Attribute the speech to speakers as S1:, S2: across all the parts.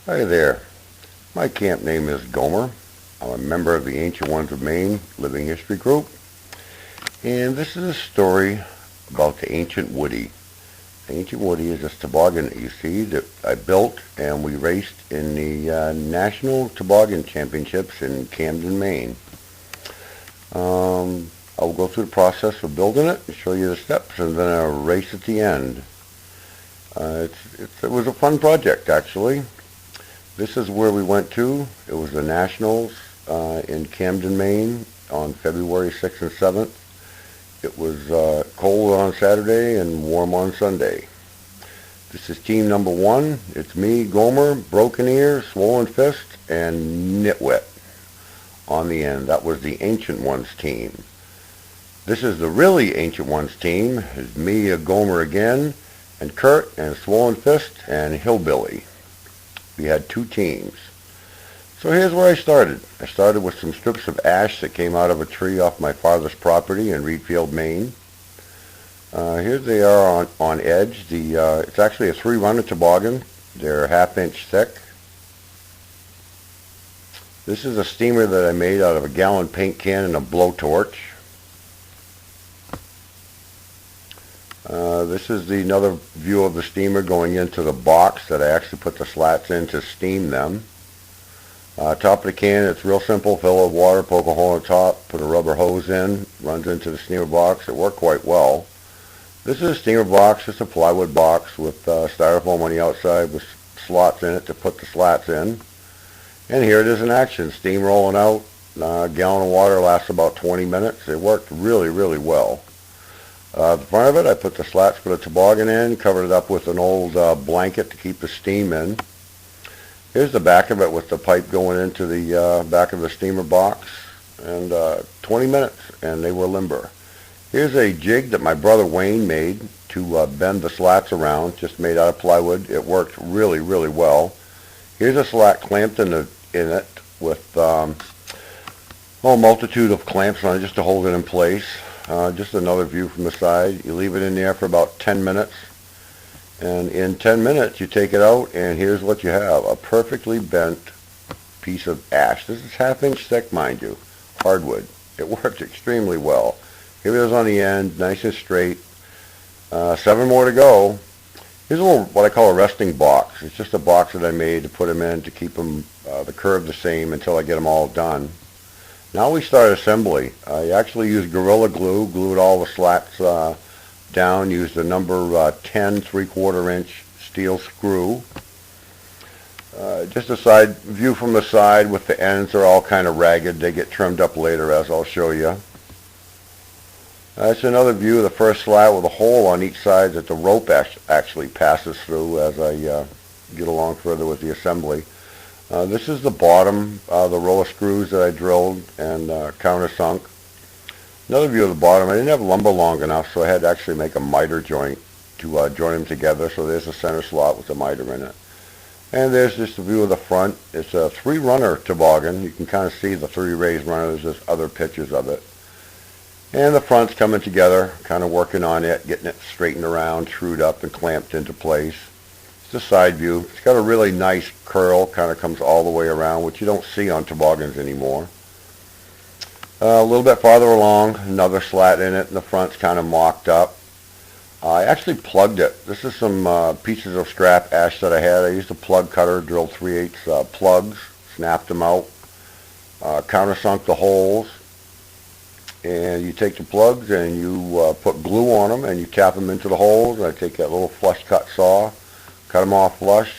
S1: Hi there. My camp name is Gomer. I'm a member of the Ancient Ones of Maine Living History Group, and this is a story about the Ancient Woody. The Ancient Woody is this toboggan that you see that I built, and we raced in the National Toboggan Championships in Camden, Maine. I'll go through the process of building it and show you the steps, and then a race at the end. It was a fun project, actually. This is where we went to. It was the Nationals in Camden, Maine on February 6th and 7th. It was cold on Saturday and warm on Sunday. This is team number one. It's me, Gomer, Broken Ear, Swollen Fist, and Nitwit on the end. That was the Ancient Ones team. This is the really Ancient Ones team. It's me, Gomer again, and Kurt, and Swollen Fist, and Hillbilly. We had two teams. So here's where I started. I started with some strips of ash that came out of a tree off my father's property in Reedfield, Maine. Here they are on edge. It's actually a three-runner toboggan. They're a half-inch thick. This is a steamer that I made out of a gallon paint can and a blowtorch. This is another view of the steamer going into the box that I actually put the slats in to steam them. Top of the can, it's real simple. Fill it with water, poke a hole in the top, put a rubber hose in, runs into the steamer box. It worked quite well. This is a steamer box, just a plywood box with styrofoam on the outside with slots in it to put the slats in. And here it is in action. Steam rolling out. A gallon of water lasts about 20 minutes. It worked really, really well. The front of it, I put the slats for the toboggan in, covered it up with an old blanket to keep the steam in. Here's the back of it with the pipe going into the back of the steamer box, and 20 minutes, and they were limber. Here's a jig that my brother Wayne made to bend the slats around, just made out of plywood. It worked really, really well. Here's a slat clamped in it with a multitude of clamps on it just to hold it in place. Just another view from the side. You leave it in there for about 10 minutes. And in 10 minutes, you take it out, and here's what you have. A perfectly bent piece of ash. This is half-inch thick, mind you. Hardwood. It worked extremely well. Here it is on the end, nice and straight. 7 more to go. Here's a little, what I call a resting box. It's just a box that I made to put them in to keep them, the curve the same until I get them all done. Now we start assembly. I actually used Gorilla Glue, glued all the slats down, used a number 10 3/4 inch steel screw. Just a side view from the side with the ends are all kind of ragged. They get trimmed up later, as I'll show you. That's another view of the first slat with a hole on each side that the rope actually passes through as I get along further with the assembly. This is the bottom, the row of screws that I drilled and countersunk. Another view of the bottom. I didn't have lumber long enough, so I had to actually make a miter joint to join them together. So there's a center slot with a miter in it. And there's just a view of the front. It's a three-runner toboggan. You can kind of see the three raised runners. There's other pictures of it. And the front's coming together, kind of working on it, getting it straightened around, screwed up, and clamped into place. It's a side view. It's got a really nice curl, kind of comes all the way around, which you don't see on toboggans anymore. A little bit farther along, another slat in it, and the front's kind of mocked up. I actually plugged it. This is some pieces of scrap ash that I had. I used a plug cutter, drilled 3/8 plugs, snapped them out, countersunk the holes, and you take the plugs and you put glue on them and you tap them into the holes. And I take that little flush cut saw, cut them off flush.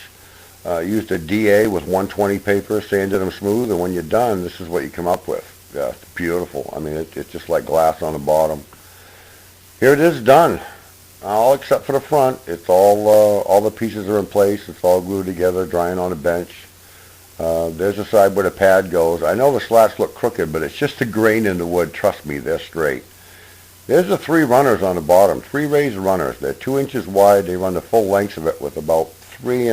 S1: Used a DA with 120 paper, sanded them smooth, and when you're done, this is what you come up with. Yeah, it's beautiful. I mean, it's just like glass on the bottom. Here it is done. All except for the front. It's all the pieces are in place. It's all glued together, drying on a bench. There's the side where the pad goes. I know the slats look crooked, but it's just the grain in the wood. Trust me, they're straight. There's the three runners on the bottom, three raised runners. They're 2 inches wide. They run the full length of it with about 3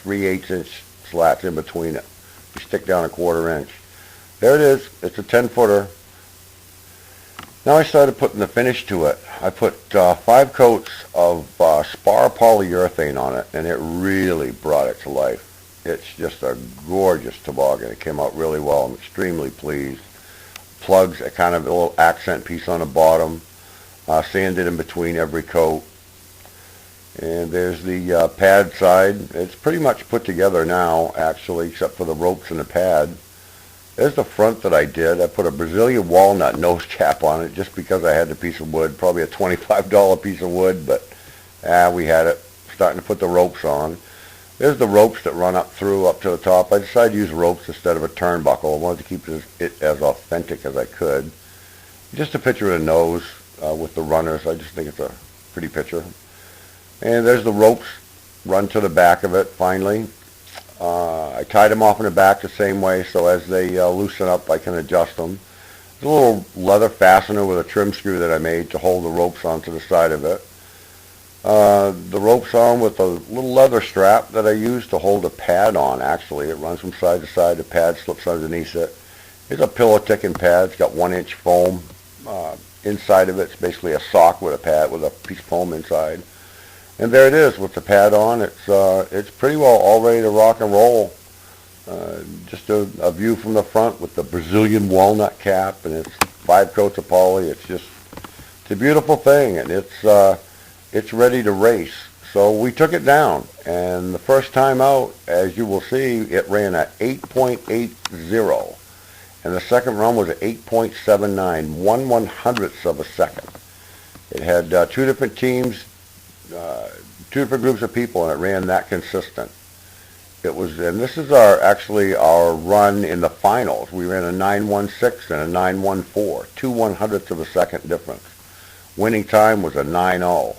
S1: 3/8 inch slats in between it. You stick down 1/4 inch. There it is. It's a 10-footer. Now I started putting the finish to it. I put 5 coats of spar polyurethane on it, and it really brought it to life. It's just a gorgeous toboggan. It came out really well. I'm extremely pleased. Plugs a kind of a little accent piece on the bottom. Sanded in between every coat. And there's the pad side. It's pretty much put together now, actually, except for the ropes and the pad. There's the front that I did. I put a Brazilian walnut nose cap on it just because I had the piece of wood. Probably a $25 piece of wood, but we had it. Starting to put the ropes on. There's the ropes that run up to the top. I decided to use ropes instead of a turnbuckle. I wanted to keep it as authentic as I could. Just a picture of the nose with the runners. I just think it's a pretty picture. And there's the ropes run to the back of it, finally. I tied them off in the back the same way, so as they loosen up, I can adjust them. There's a little leather fastener with a trim screw that I made to hold the ropes onto the side of it. The ropes on with a little leather strap that I use to hold a pad on, actually. It runs from side to side. The pad slips underneath it. It's a pillow-ticking pad. It's got 1-inch foam inside of it. It's basically a sock with a pad with a piece of foam inside. And there it is with the pad on. It's pretty well all ready to rock and roll. Just a view from the front with the Brazilian walnut cap, and it's 5 coats of poly. It's a beautiful thing, and it's ready to race. So we took it down, and the first time out, as you will see, it ran at 8.80, and the second run was at 8.79, 1/100th of a second. It had 2 different teams, 2 different groups of people, and it ran that consistent. And this is actually our run in the finals. We ran a 9.16 and a 9.14, 2/100ths of a second difference. Winning time was a 9.0.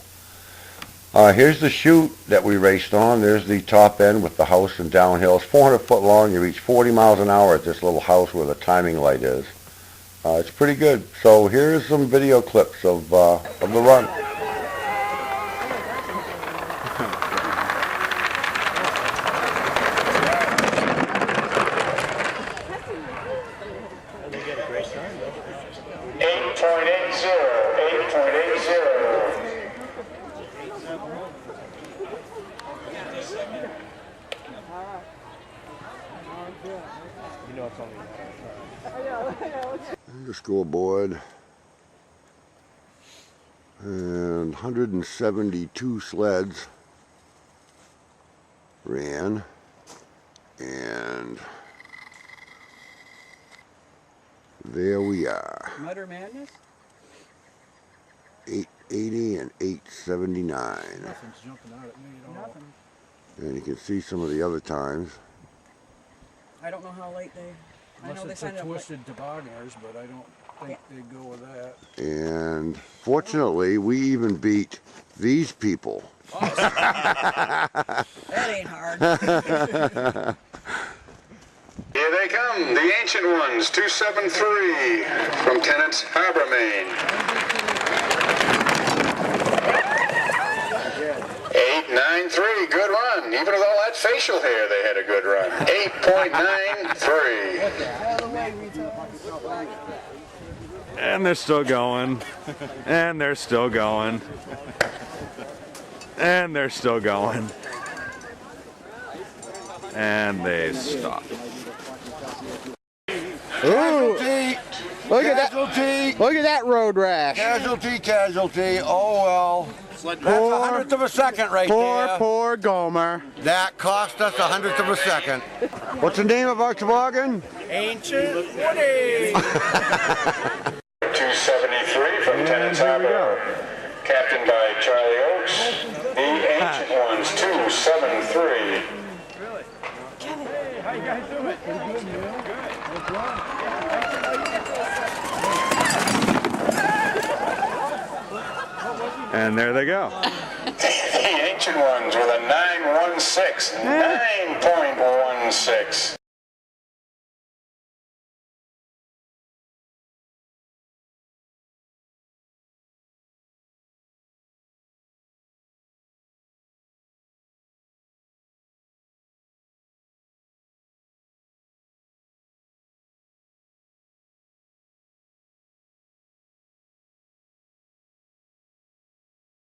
S1: Here's the chute that we raced on. There's the top end with the house and downhill. It's 400 foot long. You reach 40 miles an hour at this little house where the timing light is. It's pretty good. So here's some video clips of the run. The scoreboard, and 172 sleds ran, and there we are.
S2: Mutter Madness?
S1: 880 and 879.
S2: Nothing's jumping out at me at all. Nothing.
S1: And you can see some of the other times.
S2: I don't know how late they...
S3: Unless it's a twisted tobogganers, but I don't think they'd go with that.
S1: And fortunately, we even beat these people.
S2: Awesome. That ain't hard.
S4: Here they come, the ancient ones, 273 from Tennant's Harbor, Maine. 893, good run. Even with all that facial hair, they had a good run. 8.93.
S5: And they're still going. And they're still going. And they're still going. And they stop.
S1: Ooh!
S6: Look at that! Look at that road rash!
S1: Casualty. Oh well. That's 100th of a second right there.
S6: Poor Gomer.
S1: That cost us 100th of a second. What's the name of our toboggan?
S3: Ancient Woody!
S4: 273 from Tennant's Harbor. Captained by Charlie Oakes. The ancient ones, 273.
S3: Hey, how you guys doing?
S5: And there they go.
S4: The ancient ones with a 9.16. 9.16.